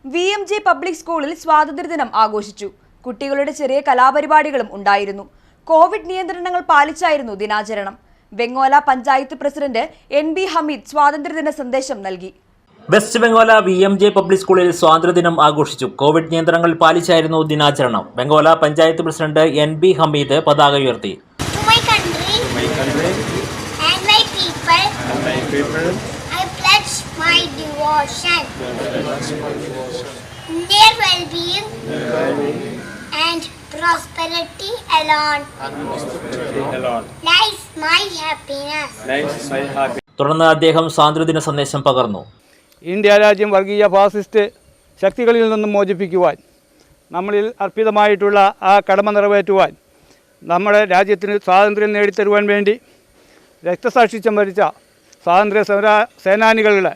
VMJ public സ്കൂളിൽ സ്വാതന്ത്ര്യദിനം ആഘോഷിച്ചു. കുട്ടികളുടെ ചെറിയ കലാപരിപാടികളും ഉണ്ടായിരുന്നു. കോവിഡ് നിയന്ത്രണങ്ങൾ പാലിച്ചായിരുന്നു ദിനാചരണം. ബംഗോല പഞ്ചായത്ത് പ്രസിഡന്റ് NB ഹമീദ് സ്വാതന്ത്ര്യദിന സന്ദേശം നൽകി. വെസ്റ്റ് ബംഗോല VMJ പബ്ലിക് സ്കൂളിൽ സ്വാതന്ത്ര്യദിനം ആഘോഷിച്ചു. കോവിഡ് നിയന്ത്രണങ്ങൾ പാലിച്ചായിരുന്നു ദിനാചരണം. ബംഗോല പഞ്ചായത്ത് പ്രസിഡന്റ് NB ഹമീദ് പതാക ഉയർത്തി. My devotion, their well-being and prosperity alone lies my happiness. തുടർന്ന് അദ്ദേഹം സ്വാതന്ത്ര്യദിന സന്ദേശം പകർന്നു. ഇന്ത്യ രാജ്യം വർഗീയ ഫാസിസ്റ്റ് ശക്തികളിൽ നിന്നും മോചിപ്പിക്കുവാൻ നമ്മളിൽ അർപ്പിതമായിട്ടുള്ള ആ കടമ നിറവേറ്റുവാൻ നമ്മുടെ രാജ്യത്തിന് സ്വാതന്ത്ര്യം നേടിത്തരുവാൻ വേണ്ടി രക്തസാക്ഷിത്വം വരിച്ച സ്വാതന്ത്ര്യ സേനാനികളുടെ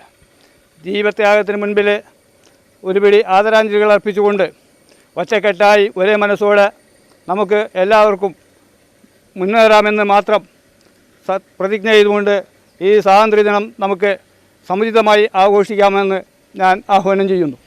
ജീവത്യാഗത്തിന് മുൻപിൽ ഒരുപിടി ആദരാഞ്ജലികൾ അർപ്പിച്ചുകൊണ്ട് ഒറ്റക്കെട്ടായി ഒരേ മനസ്സോടെ നമുക്ക് എല്ലാവർക്കും മുന്നേറാമെന്ന് മാത്രം പ്രതിജ്ഞ ചെയ്തുകൊണ്ട് ഈ സ്വാതന്ത്ര്യദിനം നമുക്ക് സമുചിതമായി ആഘോഷിക്കാമെന്ന് ഞാൻ ആഹ്വാനം ചെയ്യുന്നു.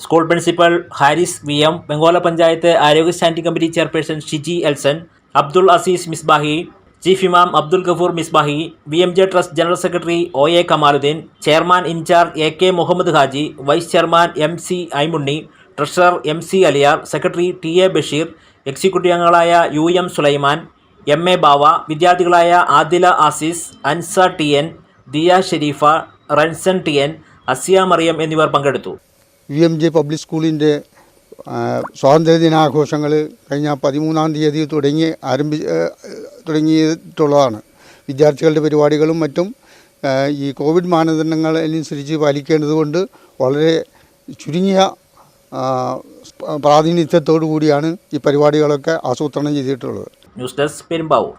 School principal Haris VM, Bangola panchayat ആരോഗ്യ standing committee chairperson Shiji Elson, Abdul Aziz Misbahi, chief ഇമാം Abdul Gafoor Misbahi, VMJ trust general secretary OA Kamaluddin, chairman in charge AK Muhammad Haji, vice chairman MC Aimunni, treasurer MC Aliyar, secretary TA Basheer, executive അംഗങ്ങളായ UM സുലൈമാൻ, MA ബാവ, വിദ്യാർത്ഥികളായ ആദില ആസിസ്, അൻസ TN, ദിയ ഷെരീഫ, റൻസൻ TN, അസിയ മറിയം എന്നിവർ പങ്കെടുത്തു. VMJ പബ്ലിക് സ്കൂളിൻ്റെ സ്വാതന്ത്ര്യദിനാഘോഷങ്ങൾ കഴിഞ്ഞ 13-ാം തീയതി തുടങ്ങിയിട്ടുള്ളതാണ്. വിദ്യാർത്ഥികളുടെ പരിപാടികളും മറ്റും ഈ കോവിഡ് മാനദണ്ഡങ്ങളനുസരിച്ച് പാലിക്കേണ്ടതുകൊണ്ട് വളരെ ചുരുങ്ങിയ പ്രാതിനിധ്യത്തോടു കൂടിയാണ് ഈ പരിപാടികളൊക്കെ ആസൂത്രണം ചെയ്തിട്ടുള്ളത്. News desk Perumbavoor.